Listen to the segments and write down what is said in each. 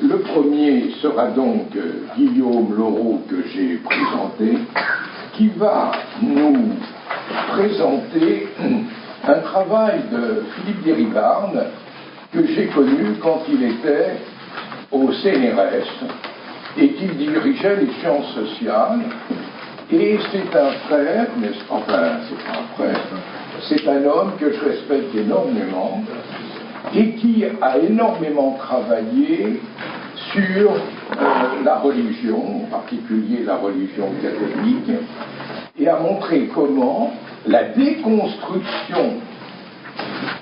Le premier sera donc Guillaume Laureau, que j'ai présenté, qui va nous présenter un travail de Philippe Déribarne que j'ai connu quand il était au CNRS et qu'il dirigeait les sciences sociales. Et c'est un frère, enfin, c'est pas un frère, c'est un homme que je respecte énormément et qui a énormément travaillé sur la religion, en particulier la religion catholique, et a montré comment la déconstruction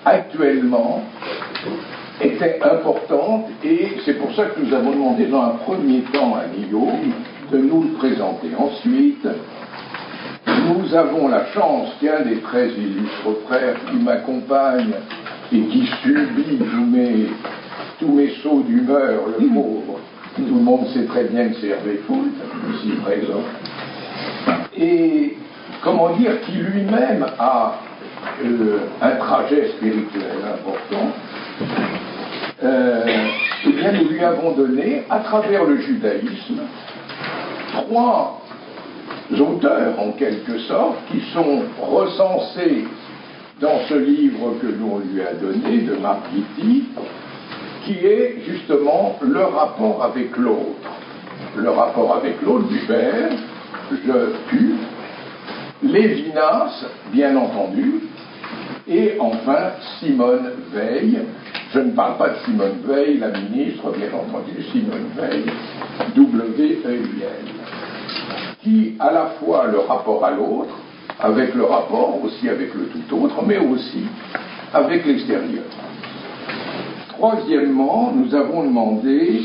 actuellement était importante, et c'est pour ça que nous avons demandé dans un premier temps à Guillaume de nous le présenter. Ensuite, nous avons la chance qu'un des très illustres frères qui m'accompagne et qui subit tous mes sauts d'humeur, le pauvre, tout le monde sait très bien que c'est Hervé Foult, ici présent, et comment dire, qui lui-même a un trajet spirituel important, eh bien nous lui avons donné, à travers le judaïsme, 3 auteurs en quelque sorte, qui sont recensés dans ce livre que nous on lui a donné, de Marc Guitti, qui est justement le rapport avec l'autre. Le rapport avec l'autre, Buber, je tue, Lévinas, bien entendu, et enfin Simone Veil. Je ne parle pas de Simone Veil, la ministre, bien entendu, Simone Veil, W-E-I-L, qui a à la fois le rapport à l'autre, avec le rapport aussi avec le tout autre, mais aussi avec l'extérieur. Troisièmement, nous avons demandé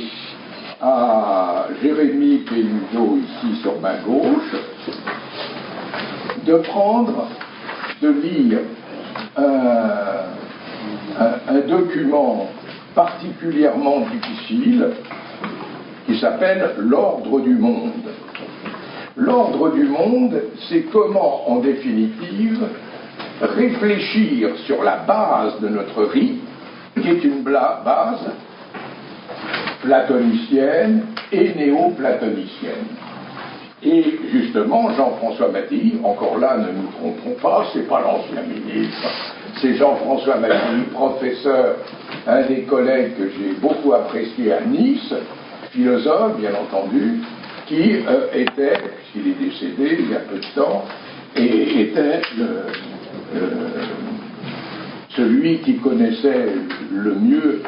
à Jérémy Péluso, ici sur ma gauche, de lire un document particulièrement difficile qui s'appelle L'ordre du monde. L'ordre du monde, c'est comment, en définitive, réfléchir sur la base de notre rite, qui est une base platonicienne et néo-platonicienne. Et justement, Jean-François Mattei, encore là, ne nous trompons pas, c'est pas l'ancien ministre, c'est Jean-François Mattei, professeur, un des collègues que j'ai beaucoup apprécié à Nice, philosophe, bien entendu, qui était, puisqu'il est décédé il y a peu de temps, et était celui qui connaissait le mieux,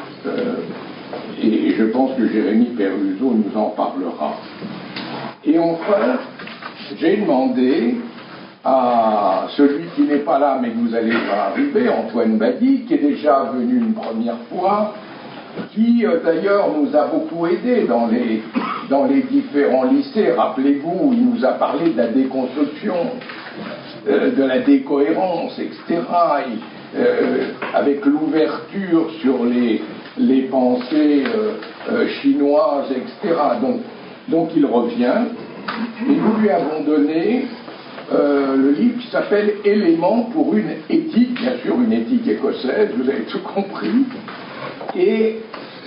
et je pense que Jérémy Péluso nous en parlera. Et enfin, j'ai demandé à celui qui n'est pas là, mais vous allez voir arriver, Antoine Badi, qui est déjà venu une première fois, qui d'ailleurs nous a beaucoup aidé dans les différents lycées. Rappelez-vous, il nous a parlé de la déconstruction, de la décohérence, etc., avec l'ouverture sur les pensées chinoises, etc. Donc il revient, et nous lui avons donné le livre qui s'appelle Éléments pour une éthique, bien sûr une éthique écossaise, vous avez tout compris, et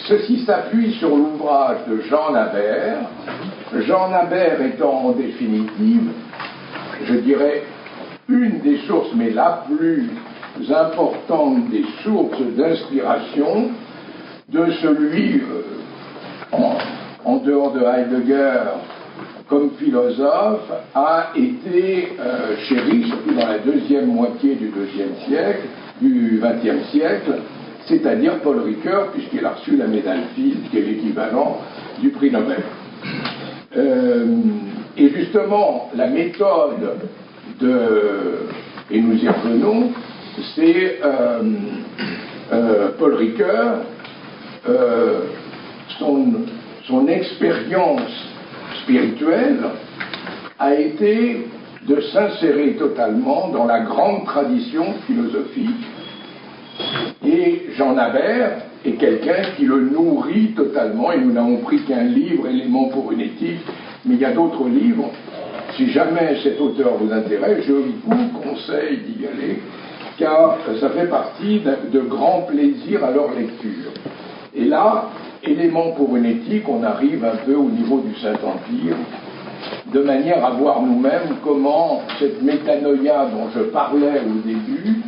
ceci s'appuie sur l'ouvrage de Jean Nabert, Jean Nabert étant en définitive, je dirais, une des sources, mais la plus importante des sources d'inspiration de celui, en dehors de Heidegger, comme philosophe, a été chéri, surtout dans la deuxième moitié du XXe siècle, c'est-à-dire Paul Ricoeur, puisqu'il a reçu la médaille Fields, qui est l'équivalent du prix Nobel. Et justement, la méthode et nous y revenons, c'est Paul Ricoeur, son expérience spirituelle a été de s'insérer totalement dans la grande tradition philosophique, et Jean Nabert est quelqu'un qui le nourrit totalement, et nous n'avons pris qu'un livre, Éléments pour une éthique, mais il y a d'autres livres. Si jamais cet auteur vous intéresse, je vous conseille d'y aller, car ça fait partie de grands plaisirs à leur lecture. Et là, élément pour une éthique, on arrive un peu au niveau du Saint-Empire, de manière à voir nous-mêmes comment cette métanoïa dont je parlais au début,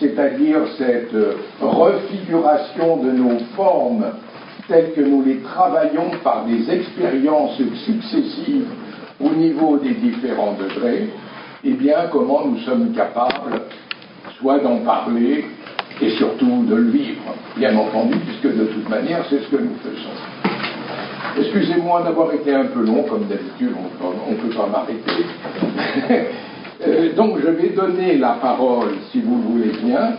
c'est-à-dire cette refiguration de nos formes telles que nous les travaillons par des expériences successives au niveau des différents degrés, eh bien comment nous sommes capables soit d'en parler et surtout de le vivre, bien entendu, puisque de toute manière c'est ce que nous faisons. Excusez-moi d'avoir été un peu long, comme d'habitude, on ne peut pas m'arrêter. Donc je vais donner la parole, si vous le voulez bien,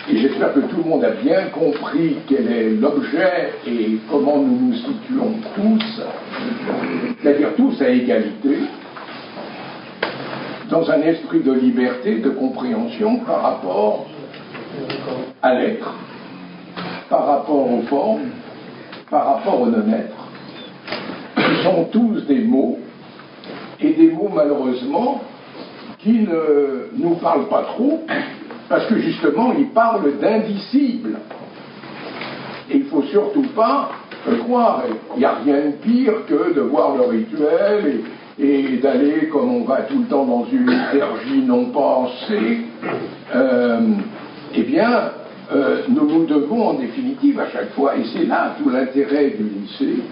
et j'espère que tout le monde a bien compris quel est l'objet et comment nous nous situons tous, c'est-à-dire tous à égalité, dans un esprit de liberté, de compréhension par rapport à l'être, par rapport aux formes, par rapport au non-être, qui sont tous des mots, et des mots malheureusement qui ne nous parlent pas trop, parce que justement ils parlent d'indicibles. Et il ne faut surtout pas croire, il n'y a rien de pire que de voir le rituel et d'aller, comme on va tout le temps dans une liturgie non pensée, eh bien, nous devons en définitive à chaque fois, et c'est là tout l'intérêt du lycée,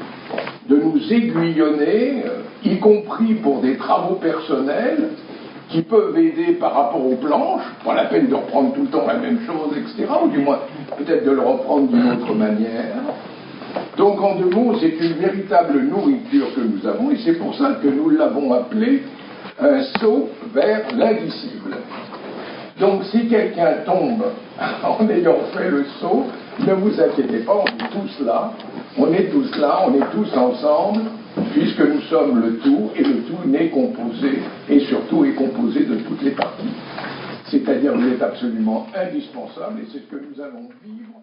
de nous aiguillonner, y compris pour des travaux personnels, qui peuvent aider par rapport aux planches, pas la peine de reprendre tout le temps la même chose, etc., ou du moins peut-être de le reprendre d'une autre manière. Donc en deux mots, c'est une véritable nourriture que nous avons, et c'est pour ça que nous l'avons appelé un saut vers l'indicible. Donc si quelqu'un tombe en ayant fait le saut, ne vous inquiétez pas, on est tous là, on est tous ensemble, puisque nous sommes le tout, et le tout n'est composé, et surtout est composé de toutes les parties. C'est-à-dire vous êtes absolument indispensable, et c'est ce que nous allons vivre.